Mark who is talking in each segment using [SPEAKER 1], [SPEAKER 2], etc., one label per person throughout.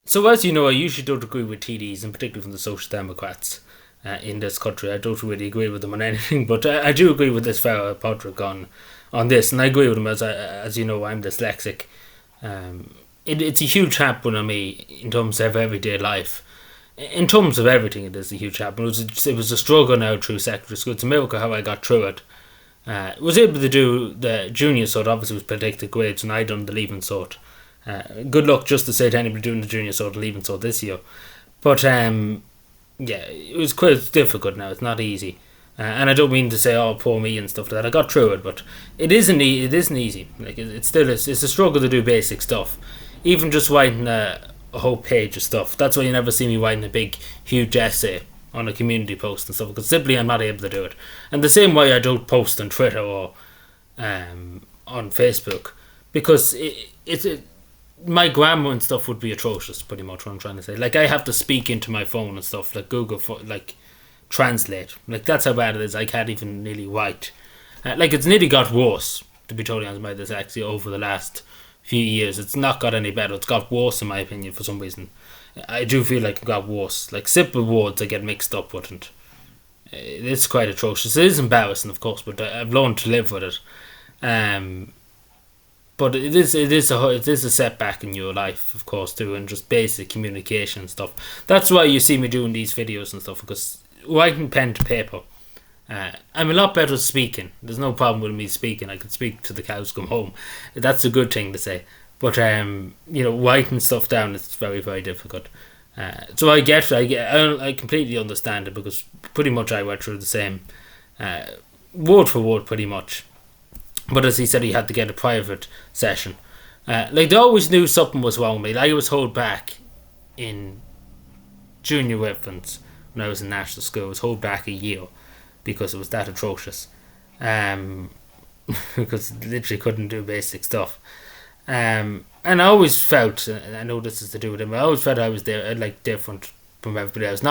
[SPEAKER 1] So as you know, I usually don't agree with TDs, and particularly from the Social Democrats in this country. I don't really agree with them on anything, but I do agree with this fellow Patrick on this, and I agree with him as you know, I'm dyslexic. It's a huge happen on me in terms of everyday life. In terms of everything, it is a huge happen. It was a struggle now through secondary school. It's a miracle how I got through it. Was able to do the junior sort, obviously with predicted grades, and I done the leaving sort. Good luck, just to say to anybody doing the junior sort, leaving sort this year. But it was quite difficult now. It's not easy. And I don't mean to say, oh, poor me and stuff like that. I got through it, but it isn't easy. Like it's a struggle to do basic stuff. Even just writing a whole page of stuff. That's why you never see me writing a big, huge essay on a community post and stuff, because simply I'm not able to do it. And the same way I don't post on Twitter or on Facebook, because my grammar and stuff would be atrocious, pretty much what I'm trying to say. Like, I have to speak into my phone and stuff, like Google, translate. Like, that's how bad it is. I can't even nearly write. It's nearly got worse, to be totally honest, my dyslexia over the last few years. It's not got any better. It's got worse, in my opinion, for some reason. I do feel like it got worse. Like, simple words I get mixed up with, and it's quite atrocious. It is embarrassing, of course, but I've learned to live with it. But it is a setback in your life, of course, too, and just basic communication and stuff. That's why you see me doing these videos and stuff, because writing pen to paper, I'm a lot better at speaking. There's no problem with me speaking. I can speak to the cows come home. That's a good thing to say. But writing stuff down is very, very difficult. So I completely understand it, because pretty much I went through the same, word for word, pretty much. But as he said, he had to get a private session. They always knew something was wrong with me. I was held back in junior reference when I was in national school. I was held back a year because it was that atrocious. Because literally couldn't do basic stuff. And I always felt, and I know this is to do with him, I always felt I was there, different from everybody else.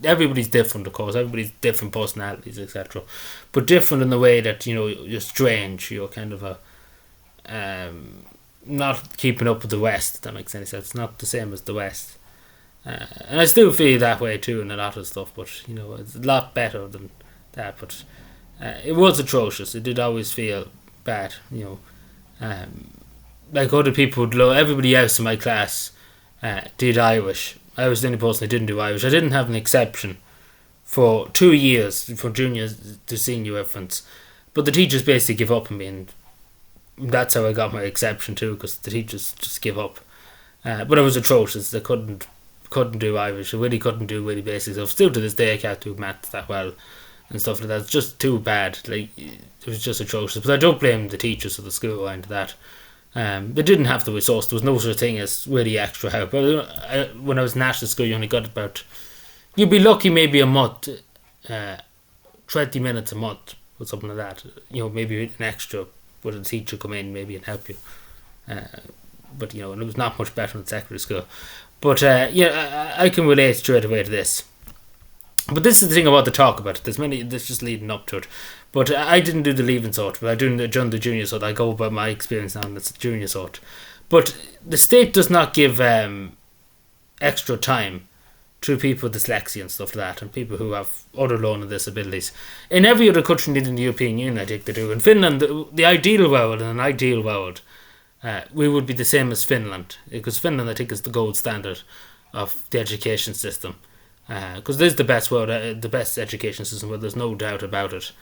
[SPEAKER 1] Everybody's different, of course. Everybody's different personalities, etc. But different in the way that, you're strange. You're kind of not keeping up with the West, if that makes any sense. It's not the same as the West. And I still feel that way too in a lot of stuff, but, it's a lot better than that. But it was atrocious. It did always feel bad, like other people would love. Everybody else in my class did Irish. I was the only person who didn't do Irish. I didn't have an exception for 2 years, from junior to senior reference. But the teachers basically give up on me, and that's how I got my exception too, because the teachers just give up. But it was atrocious. They couldn't do Irish. I really couldn't do really basic stuff. Still to this day I can't do maths that well and stuff like that. It's just too bad. Like, it was just atrocious. But I don't blame the teachers or the school around that. They didn't have the resource. There was no such thing as really extra help. But when I was in national school, you only got about, you'd be lucky maybe a month, 20 minutes a month or something like that. Maybe an extra with a teacher come in maybe and help you. But and it was not much better in secondary school. But I can relate straight away to this. But this is the thing I want to talk about. There's just leading up to it. But I didn't do the leaving sort, but I done the junior sort. I go about my experience now, and it's the junior sort. But the state does not give extra time to people with dyslexia and stuff like that, and people who have other learning disabilities. In every other country in the European Union, I think they do. In Finland, the ideal world, in an ideal world, we would be the same as Finland, because Finland, I think, is the gold standard of the education system. Because this is the best the best education system, where there's no doubt about it.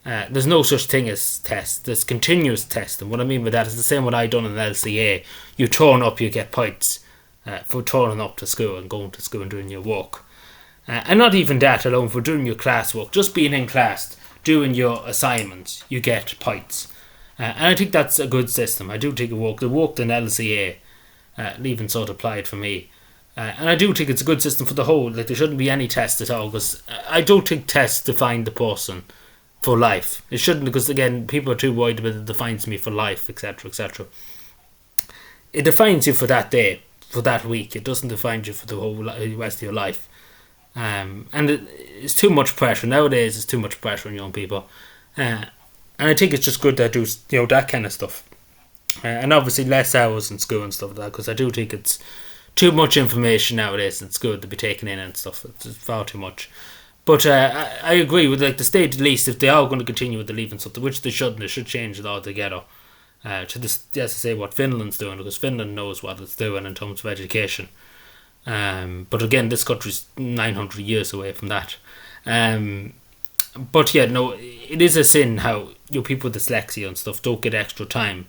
[SPEAKER 1] There's no such thing as tests. There's continuous testing. What I mean by that is the same what I done in LCA. You turn up, you get points for turning up to school and going to school and doing your work. And not even that alone, for doing your classwork. Just being in class, doing your assignments, you get points. And I think that's a good system. I do think it worked. It worked in LCA. Leaving sort applied for me. And I do think it's a good system for the whole. Like, there shouldn't be any test at all, because I don't think tests define the person for life. It shouldn't, because again, people are too worried about it defines me for life, etc., etc. It defines you for that day, for that week. It doesn't define you for the whole rest of your life. And it's too much pressure nowadays. It's too much pressure on young people, and I think it's just good to do that kind of stuff, and obviously less hours in school and stuff like that, because I do think it's too much information nowadays in school to be taken in and stuff. It's far too much. But I agree with like the state at least, if they are going to continue with the leaving stuff, which they shouldn't, they should change it altogether. To say what Finland's doing, because Finland knows what it's doing in terms of education. But again, this country's 900 years away from that. But yeah, no, it is a sin how people with dyslexia and stuff don't get extra time.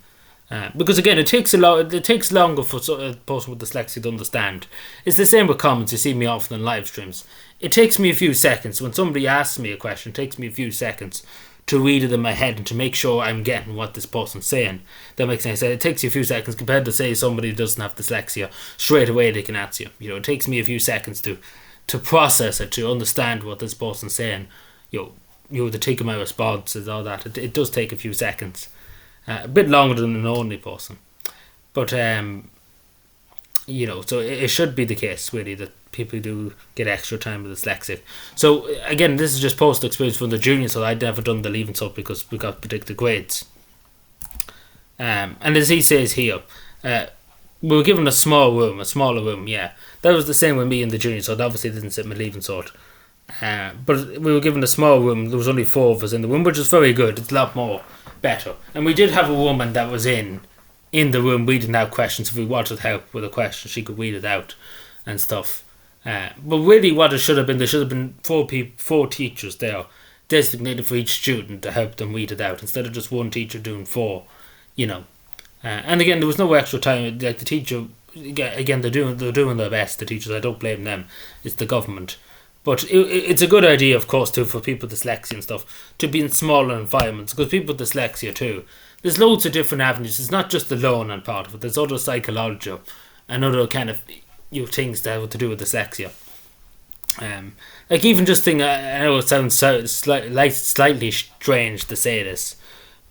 [SPEAKER 1] Because again, it takes longer for a person with dyslexia to understand. It's the same with comments. You see me often in live streams. It takes me a few seconds when somebody asks me a question. It takes me a few seconds to read it in my head and to make sure I'm getting what this person's saying. That makes sense. It takes you a few seconds compared to say somebody who doesn't have dyslexia. Straight away they can answer you. It takes me a few seconds to process it, to understand what this person's saying. To take my responses, all that. It does take a few seconds. A bit longer than an only person. But, so it should be the case, really, that people do get extra time with dyslexic. So, again, this is just post experience from the junior, so I'd never done the leaving sub because we got predicted grades. And as he says here, we were given a smaller room, yeah. That was the same with me in the junior, so it obviously didn't sit my leaving sort. But we were given a small room. There was only 4 of us in the room, which is very good. It's a lot more better. And we did have a woman that was in the room reading out questions. If we wanted help with a question, she could read it out and stuff. But really what it should have been, there should have been 4 teachers there designated for each student to help them read it out, instead of just one teacher doing 4, and again, there was no extra time. Like the teacher, again, they're doing their best, the teachers. I don't blame them. It's the government. But it's a good idea, of course, too, for people with dyslexia and stuff, to be in smaller environments, because people with dyslexia too, there's loads of different avenues. It's not just the learning part of it. There's other psychology and other kind of things that have to do with dyslexia. Like even just thing, I know it sounds slightly strange to say this,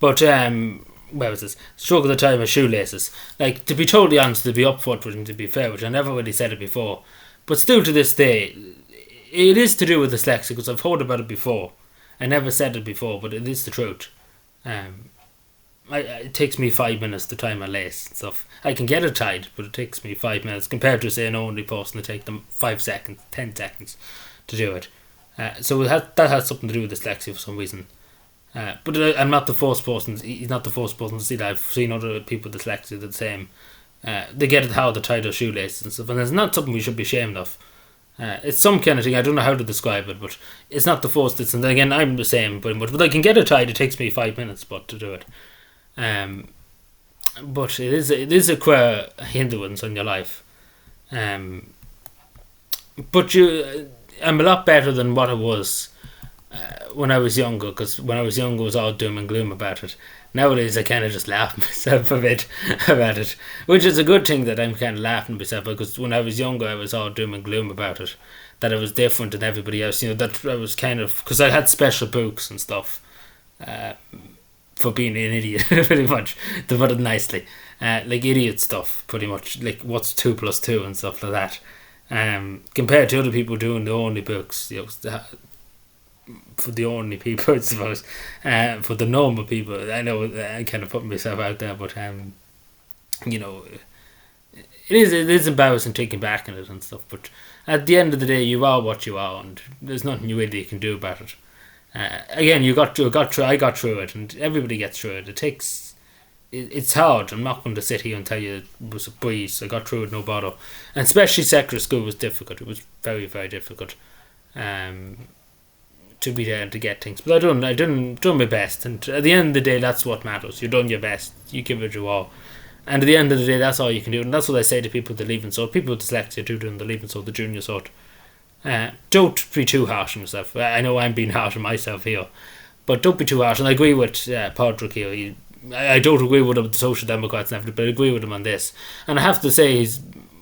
[SPEAKER 1] but where was this? Stroke of the time of shoelaces. Like, to be totally honest, to be upfront with him, to be fair, which I never really said it before, but still to this day, it is to do with dyslexia, because I've heard about it before. I never said it before, but it is the truth. It takes me 5 minutes to tie my lace and stuff. I can get it tied, but it takes me 5 minutes compared to, say, an only person. It takes them 5 seconds, 10 seconds to do it. So that has something to do with dyslexia for some reason. But I'm not the first person. He's not the first person to see that. I've seen other people with dyslexia the same. They get it how to tie their shoelaces and stuff, and it's not something we should be ashamed of. It's some kind of thing. I don't know how to describe it, but it's not the first. And again, I'm the same, but I can get it tied. It takes me 5 minutes, but to do it. But it is a queer hindrance on your life. But I'm a lot better than what I was when I was younger, because when I was younger, I was all doom and gloom about it. Nowadays, I kind of just laugh myself a bit about it, which is a good thing that I'm kind of laughing myself, because when I was younger, I was all doom and gloom about it, that I was different than everybody else. That I was kind of, because I had special books and stuff for being an idiot, pretty much, to put it nicely. Like idiot stuff, pretty much, like what's 2 plus 2 and stuff like that. Compared to other people doing the only books, for the only people, I suppose, for the normal people. I know I kind of put myself out there, but it is embarrassing thinking back on it and stuff. But at the end of the day, you are what you are, and there's nothing you really can do about it. Again, I got through it, and everybody gets through it. It's hard. I'm not going to sit here and tell you it was a breeze. I got through it, no bother. And especially secondary school was difficult. It was very, very difficult. To be there to get things, but I done my best, and at the end of the day, that's what matters. You've done your best, you give it your all, and at the end of the day, that's all you can do. And that's what I say to people with the leaving sort. People with dyslexia do doing the leaving sort, the junior sort. Don't be too harsh on yourself. I know I'm being harsh on myself here, but don't be too harsh. And I agree with Patrick here. I don't agree with him with the Social Democrats and everything, but I agree with him on this. And I have to say, he's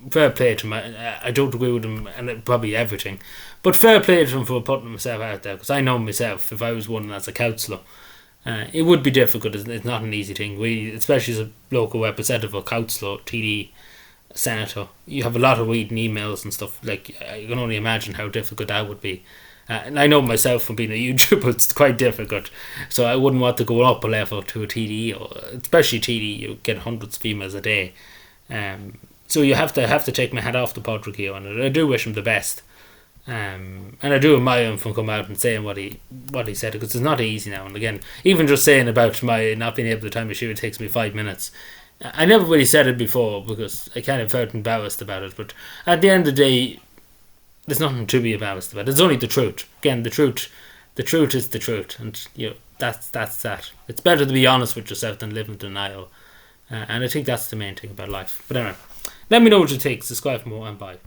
[SPEAKER 1] fair play to him. I don't agree with him and probably everything, but fair play to him for putting himself out there, because I know myself, if I was one as a councillor, it would be difficult. It's not an easy thing, especially as a local representative or councillor, TD, senator. You have a lot of reading emails and stuff. Like, I can only imagine how difficult that would be. And I know myself from being a YouTuber, it's quite difficult. So I wouldn't want to go up a level to a TD, or especially TD. You get hundreds of emails a day. So you have to take my hat off to Patrick Keogh, and I do wish him the best. And I do admire him for coming out and saying what he said, because it's not easy now. And again, even just saying about my not being able to tie my shoe, it takes me 5 minutes. I never really said it before because I kind of felt embarrassed about it. But at the end of the day, there's nothing to be embarrassed about. It's only the truth. Again, the truth is the truth, and that's that. It's better to be honest with yourself than live in denial. And I think that's the main thing about life. But anyway, let me know what you think. Subscribe for more, and bye.